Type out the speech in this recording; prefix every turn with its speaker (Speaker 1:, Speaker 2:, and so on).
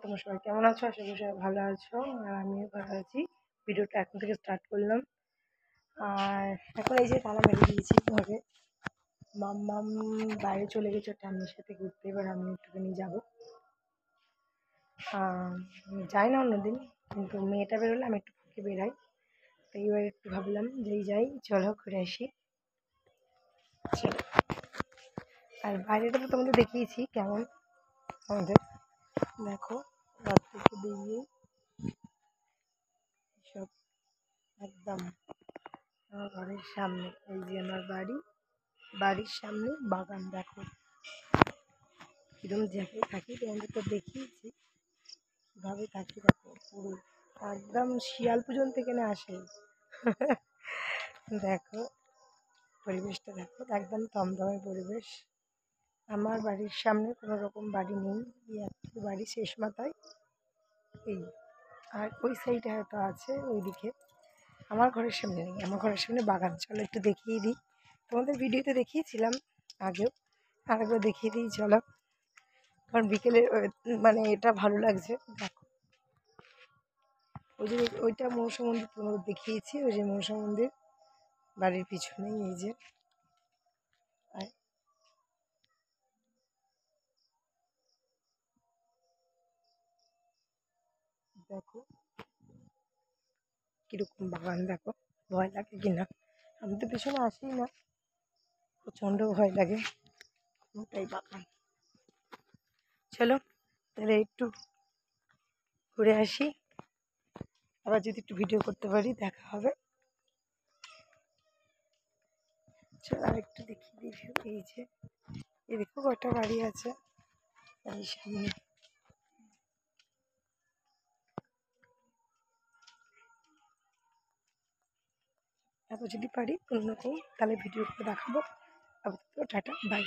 Speaker 1: তোমরা সবাই কেমন আছো? আশা করি সবাই ভালো আছো। আর আমিও ভালো আছি। ভিডিওটা এখন থেকে স্টার্ট করলাম। আর এখন এই যে তালা মেরে দিয়েছি ঘরে। মাম্মাম বাইরে চলে গেছে ঠাম্মির সাথে ঘুরতে, এবার আমি একটুখানি যাবো। যাই না অন্যদিন, কিন্তু মেয়েটা বেরোলে আমি একটু ফাঁকে বেরাই। তো এবার একটু ভাবলাম যেই যাই, চলো ঘুরে আসি। চলো। আর বাইরেটা তো তোমাদের দেখিয়েছি কেমন আমাদের। দেখো ঘর থেকে বেরিয়ে সব একদম আমার ঘরের সামনে, এই যে আমার বাড়ির সামনে বাগান। দেখো কিরম জায়গায় থাকি, তোমাদের তো দেখিয়েছি কীভাবে থাকি। দেখো পুরো একদম শিয়াল পর্যন্ত এখানে আসে। দেখো পরিবেশটা, দেখো একদম থমথমে পরিবেশ। আমার বাড়ির সামনে কোনো রকম বাড়ি নেই, একটু বাড়ি শেষ মাথায় এই। আর ওই সাইডে হয়তো আছে, ওইদিকে। আমার ঘরের সামনে নেই, আমার ঘরের সামনে বাগান। চলো একটু দেখিয়ে দিই, তোমাদের ভিডিওতে দেখিয়েছিলাম আগেও, আরেকবার দেখিয়ে দিই চলো। কারণ বিকেলে মানে এটা ভালো লাগছে। দেখো ওই যে ওইটা মনসা মন্দির তোমাদের দেখিয়েছি, ওই যে মনসা মন্দির বাড়ির পিছনেই। এই যে দেখো কিরকম বাগান, দেখো ভয় লাগে কিনা। আমি তো পিছনে আসি না, প্রচণ্ড ভয় লাগে। ওটাই বাগান। চলো তাহলে একটু ঘুরে আসি, আবার যদি একটু ভিডিও করতে পারি দেখা হবে। চলো আর একটু দেখিয়ে দিই। এই যে এই দেখো কটা বাড়ি আছে এই সামনে। তারপর যদি পারি কোনো রকম তাহলে ভিডিও করে দেখাবো। আপাতত টাটা, বাই।